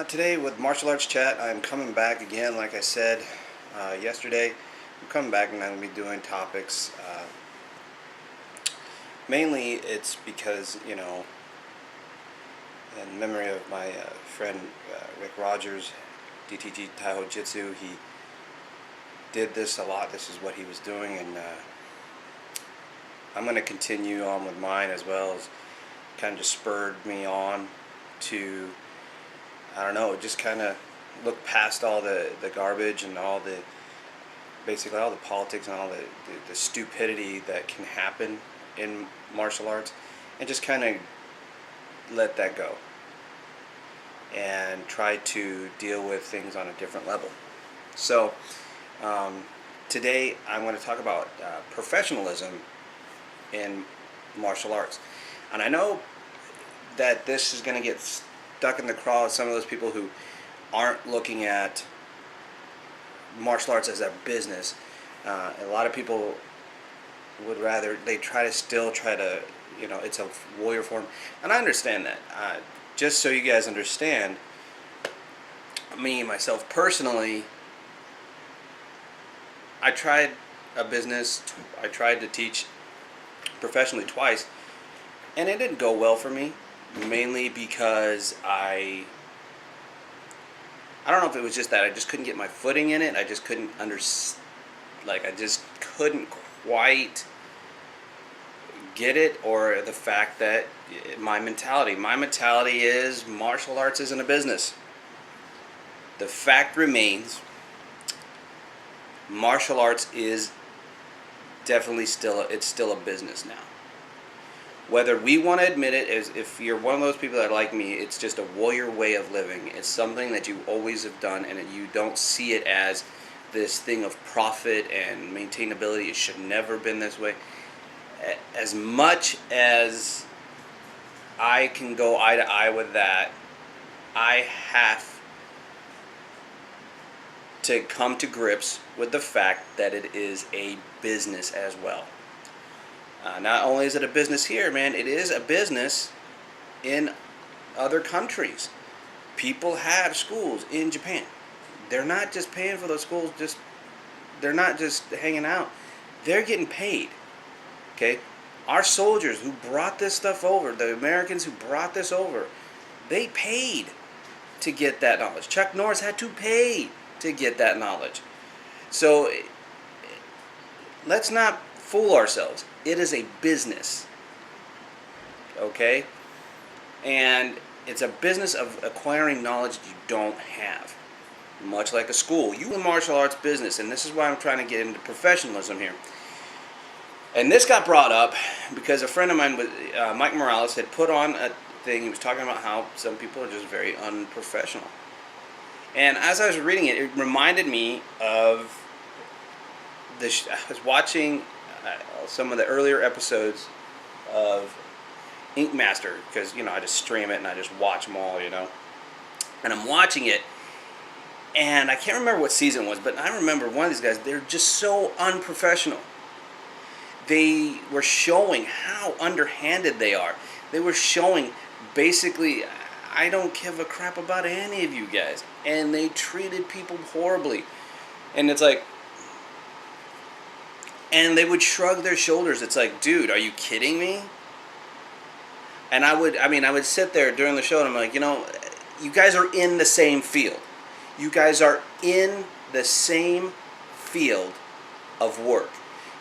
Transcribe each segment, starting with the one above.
Today with Martial Arts Chat, I'm coming back again, like I said yesterday. I'm coming back and I'm going to be doing topics. Mainly it's because, in memory of my friend Rick Rogers, DTG Taiho Jitsu, he did this a lot. This is what he was doing, and I'm going to continue on with mine as well. As kind of just spurred me on to, I don't know, just kind of look past all the garbage and basically all the politics and all the stupidity that can happen in martial arts, and just kind of let that go and try to deal with things on a different level. So today I'm going to talk about professionalism in martial arts. And I know that this is going to get stuck in the craw of some of those people who aren't looking at martial arts as a business. A lot of people would rather, they still try to, it's a warrior form. And I understand that. Just so you guys understand, me, myself personally, I tried a business, I tried to teach professionally twice, and it didn't go well for me, mainly because I don't know if it was just that I just couldn't get my footing in it. I just couldn't I just couldn't quite get it, or the fact that my mentality is martial arts isn't a business. The fact remains, martial arts is definitely still a business now. Whether we want to admit it, is if you're one of those people that, like me, it's just a warrior way of living. It's something that you always have done, and you don't see it as this thing of profit and maintainability. It should never have been this way. As much as I can go eye to eye with that, I have to come to grips with the fact that it is a business as well. Not only is it a business here, man, it is a business in other countries. People have schools in Japan. They're not just paying for those schools, they're not just hanging out. They're getting paid. Okay? Our soldiers who brought this stuff over, the Americans who brought this over, they paid to get that knowledge. Chuck Norris had to pay to get that knowledge. So let's not fool ourselves. It is a business. Okay? And it's a business of acquiring knowledge you don't have. Much like a school. You in martial arts business, and this is why I'm trying to get into professionalism here. And this got brought up because a friend of mine, Mike Morales, had put on a thing. He was talking about how some people are just very unprofessional. And as I was reading it, it reminded me of this. I was watching some of the earlier episodes of Ink Master, because I just stream it and I just watch them all, and I'm watching it, and I can't remember what season it was, but I remember one of these guys, they're just so unprofessional. They were showing how underhanded they are. They were showing, basically, I don't give a crap about any of you guys, and they treated people horribly. And it's like, and they would shrug their shoulders. It's like, dude, are you kidding me? And I would sit there during the show and I'm like, you guys are in the same field. You guys are in the same field of work.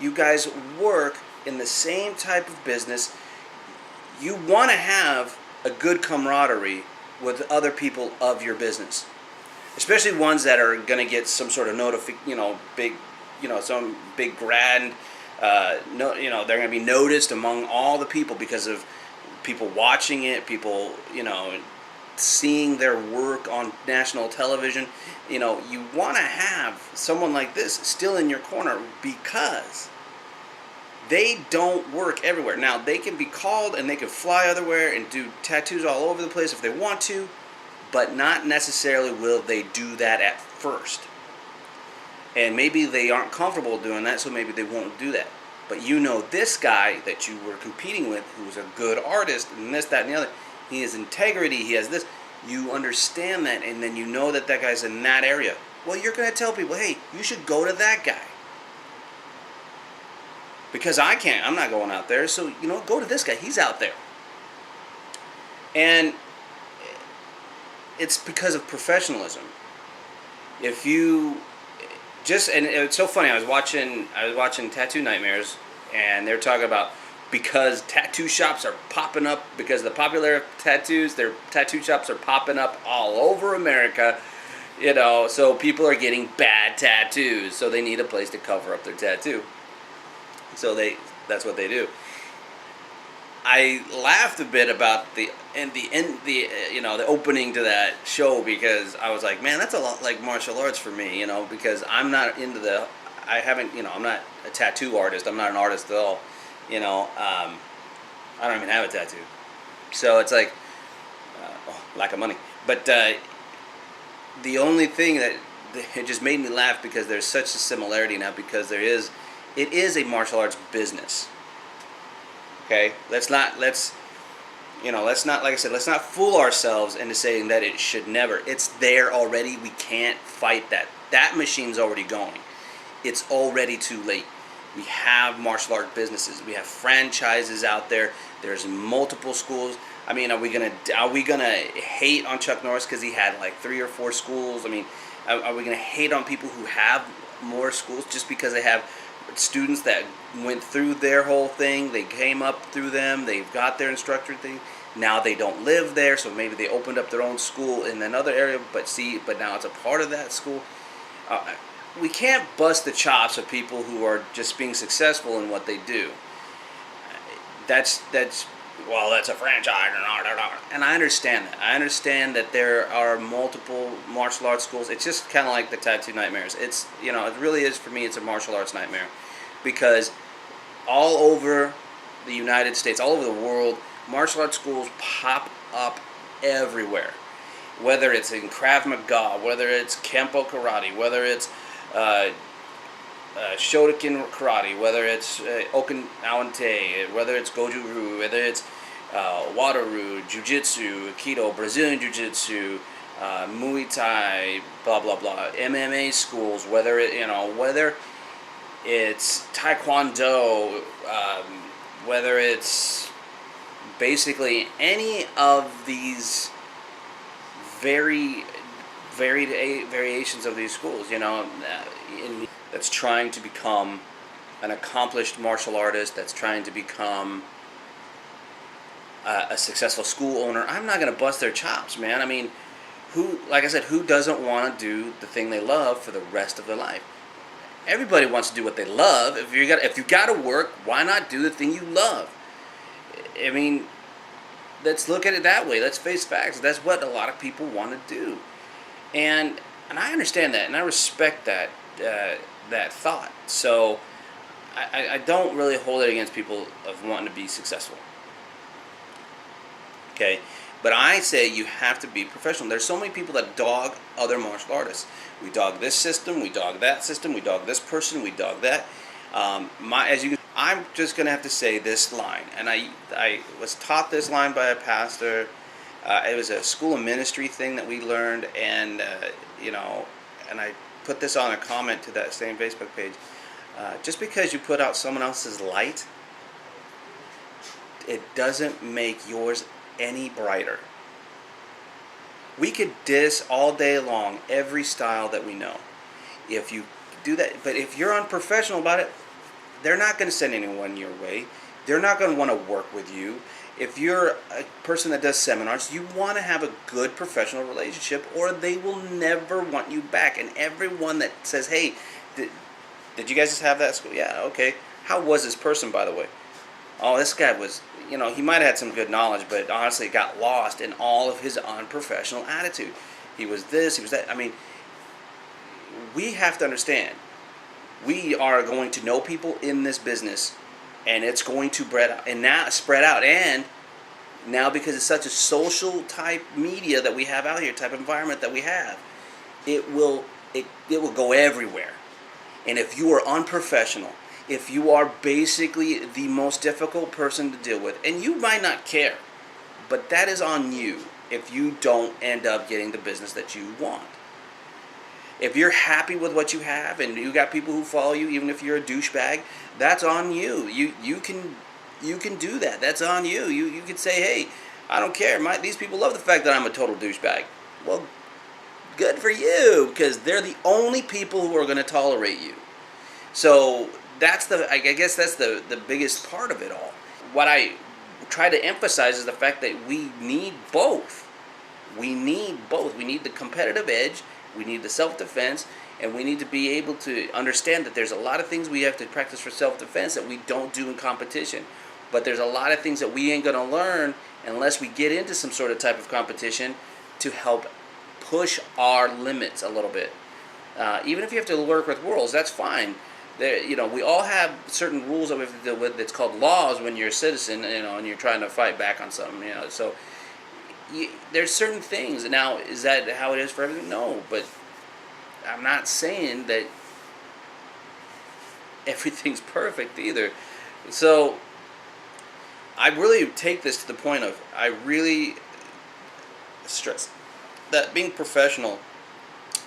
You guys work in the same type of business. You want to have a good camaraderie with other people of your business. Especially ones that are going to get some sort of big, some big grand, they're going to be noticed among all the people because of people watching it, people, seeing their work on national television. You want to have someone like this still in your corner because they don't work everywhere. Now, they can be called and they can fly everywhere and do tattoos all over the place if they want to, but not necessarily will they do that at first. And maybe they aren't comfortable doing that, so maybe they won't do that. But this guy that you were competing with, who's a good artist, and this, that, and the other, he has integrity, he has this. you understand that, and then you know that that guy's in that area. Well, you're going to tell people, hey, you should go to that guy. Because I can't, I'm not going out there, so, go to this guy. He's out there. And it's because of professionalism. If you and it's so funny, I was watching Tattoo Nightmares, and they're talking about because tattoo shops are popping up, because of the popular tattoos, their tattoo shops are popping up all over America, so people are getting bad tattoos, so they need a place to cover up their tattoo. So that's what they do. I laughed a bit about the opening to that show, because I was like, man, that's a lot like martial arts for me, because I'm not into I'm not a tattoo artist. I'm not an artist at all. I don't even have a tattoo. So it's like, lack of money. But the only thing that it just made me laugh, because there's such a similarity now, because it is a martial arts business. Okay, let's not like I said, let's not fool ourselves into saying that it should never. It's there already. We can't fight that. That machine's already going. It's already too late. We have martial art businesses. We have franchises out there. There's multiple schools. I mean, are we gonna hate on Chuck Norris because he had like 3 or 4 schools? I mean, are we gonna hate on people who have more schools just because they have students that went through their whole thing? They came up through them. They've got their instructor thing. Now they don't live there, so maybe they opened up their own school in another area. But now it's a part of that school. We can't bust the chops of people who are just being successful in what they do. That's a franchise, and I understand that. I understand that there are multiple martial arts schools. It's just kind of like the Tattoo Nightmares. It's it really is, for me. It's a martial arts nightmare, because all over the United States, all over the world, martial arts schools pop up everywhere. Whether it's in Krav Maga, whether it's Kempo Karate, whether it's Shotokan Karate, whether it's Okinawan Te, whether it's Goju-Ryu, whether it's Wado-Ryu, Jiu-Jitsu, Aikido, Brazilian Jiu-Jitsu, Muay Thai, blah blah blah, MMA schools, whether it's Taekwondo, whether it's basically any of these varied variations of these schools, that's trying to become an accomplished martial artist, that's trying to become a successful school owner. I'm not going to bust their chops, man. I mean, who doesn't want to do the thing they love for the rest of their life? Everybody wants to do what they love. If you got to work, why not do the thing you love? I mean, let's look at it that way. Let's face facts. That's what a lot of people want to do, and I understand that, and I respect that thought. So I don't really hold it against people of wanting to be successful. Okay, but I say you have to be professional. There's so many people that dog other martial artists. We dog this system, we dog that system, we dog this person, we dog that. I'm just gonna have to say this line, and I was taught this line by a pastor. It was a school of ministry thing that we learned, and and I put this on a comment to that same Facebook page. Just because you put out someone else's light, it doesn't make yours any brighter. We could diss all day long every style that we know. If you do that, but if you're unprofessional about it, they're not going to send anyone your way. They're not going to want to work with you. If you're a person that does seminars, you want to have a good professional relationship, or they will never want you back. And everyone that says, hey, did you guys just have that school? Yeah, okay. How was this person, by the way? Oh, this guy was, he might have had some good knowledge, but honestly got lost in all of his unprofessional attitude. He was this, he was that. I mean, we have to understand, we are going to know people in this business, and it's going to spread out. And now, because it's such a social type media that we have out here, type environment that we have, it will go everywhere. And if you are unprofessional, if you are basically the most difficult person to deal with, and you might not care, but that is on you. if you don't end up getting the business that you want. If you're happy with what you have and you got people who follow you, even if you're a douchebag, that's on you. You can do that. That's on you. You can say, hey, I don't care. These people love the fact that I'm a total douchebag. Well, good for you, because they're the only people who are going to tolerate you. So I guess that's the biggest part of it all. What I try to emphasize is the fact that we need both. We need both. We need the competitive edge, we need the self-defense, and we need to be able to understand that there's a lot of things we have to practice for self-defense that we don't do in competition. But there's a lot of things that we ain't going to learn unless we get into some sort of type of competition to help push our limits a little bit. Even if you have to work with worlds, that's fine. We all have certain rules that we have to deal with. It's called laws when you're a citizen, and you're trying to fight back on something, So there's certain things. Now, is that how it is for everything? No, but I'm not saying that everything's perfect either. So I really take this to the point of, I really stress that being professional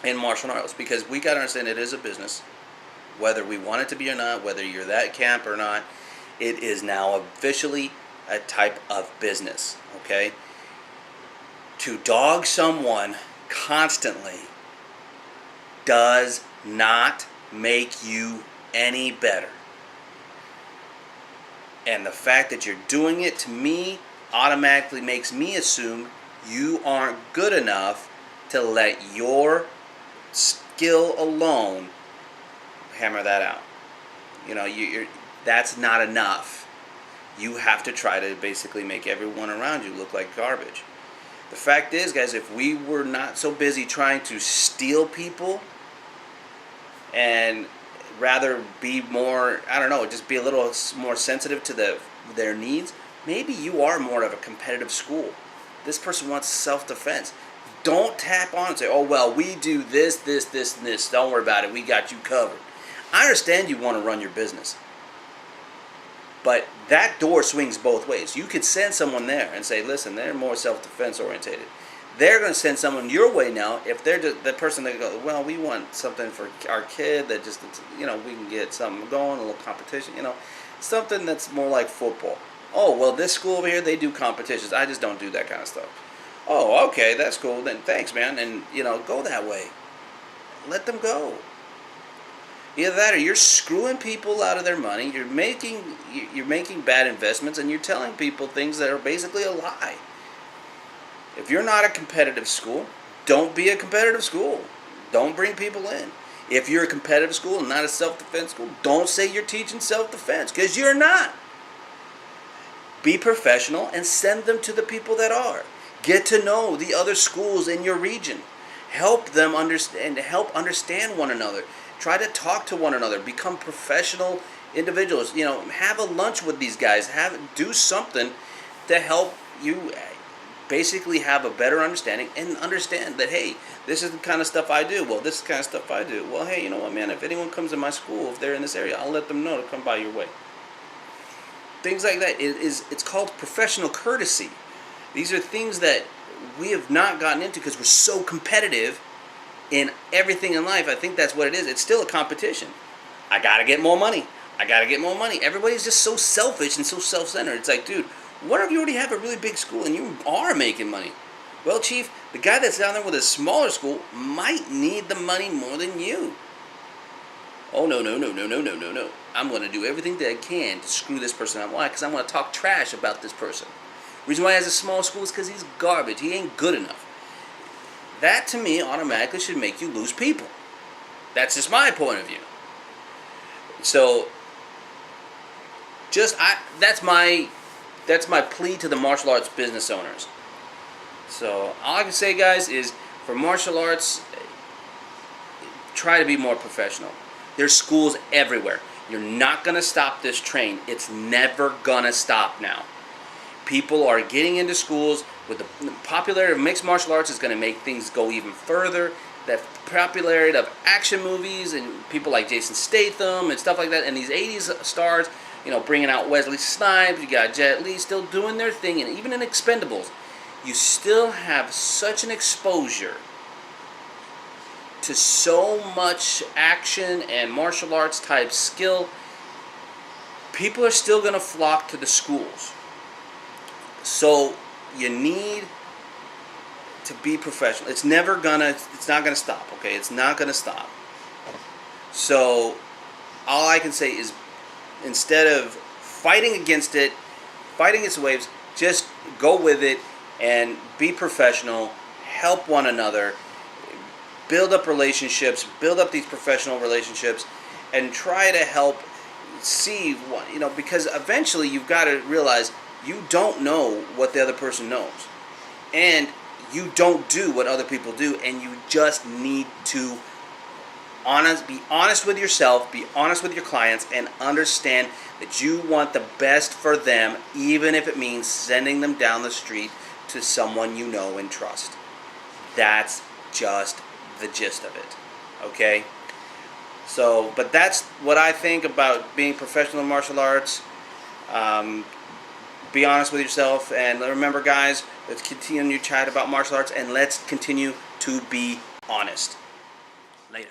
in martial arts, because we got to understand it is a business. Whether we want it to be or not, whether you're that camp or not, it is now officially a type of business, okay? To dog someone constantly does not make you any better. And the fact that you're doing it, to me, automatically makes me assume you aren't good enough to let your skill alone hammer that out. That's not enough. You have to try to basically make everyone around you look like garbage. The fact is, guys, if we were not so busy trying to steal people and rather be more, just be a little more sensitive to their needs, maybe you are more of a competitive school. This person wants self-defense. Don't tap on and say, oh, well, we do this, this, this, and this. Don't worry about it. We got you covered. I understand you want to run your business, but that door swings both ways. You could send someone there and say, listen, they're more self-defense orientated. They're going to send someone your way now if they're just the person that goes, well, we want something for our kid that just, we can get something going, a little competition, something that's more like football. Oh, well, this school over here, they do competitions. I just don't do that kind of stuff. Oh, okay, that's cool. Then thanks, man. And, go that way. Let them go. Either that or you're screwing people out of their money, you're making bad investments, and you're telling people things that are basically a lie. If you're not a competitive school, don't be a competitive school. Don't bring people in. If you're a competitive school and not a self-defense school, don't say you're teaching self-defense, because you're not. Be professional and send them to the people that are. Get to know the other schools in your region. Help them understand one another. Try to talk to one another. Become professional individuals. Have a lunch with these guys. Do something to help you basically have a better understanding and understand that, hey, this is the kind of stuff I do. Well, this is the kind of stuff I do. Well, hey, you know what, man? If anyone comes to my school, if they're in this area, I'll let them know to come by your way. Things like that. It's called professional courtesy. These are things that we have not gotten into because we're so competitive in everything in life. I think that's what it is. It's still a competition. I gotta get more money. Everybody's just so selfish and so self-centered. It's like, dude, what if you already have a really big school and you are making money? Well, Chief, the guy that's down there with a smaller school might need the money more than you. Oh, no. I'm going to do everything that I can to screw this person up. Why? Because I want to talk trash about this person. Reason why he has a small school is because he's garbage. He ain't good enough. That, to me, automatically should make you lose people. That's just my point of view. So, that's my plea to the martial arts business owners. So, all I can say, guys, is for martial arts, try to be more professional. There's schools everywhere. You're not going to stop this train. It's never going to stop now. People are getting into schools. With the popularity of mixed martial arts is going to make things go even further. The popularity of action movies and people like Jason Statham and stuff like that, and these 80s stars, bringing out Wesley Snipes, you got Jet Li still doing their thing, and even in Expendables, you still have such an exposure to so much action and martial arts type skill, people are still going to flock to the schools. So you need to be professional. It's not gonna stop, okay? It's not gonna stop. So all I can say is, instead of fighting against it, fighting its waves, just go with it and be professional, help one another, build up relationships, build up these professional relationships, and try to help see what, because eventually you've got to realize you don't know what the other person knows. And you don't do what other people do, and you just need to be honest with yourself, be honest with your clients, and understand that you want the best for them, even if it means sending them down the street to someone you know and trust. That's just the gist of it, okay? So, but that's what I think about being professional in martial arts. Be honest with yourself, and remember, guys, let's continue to chat about martial arts, and let's continue to be honest. Later.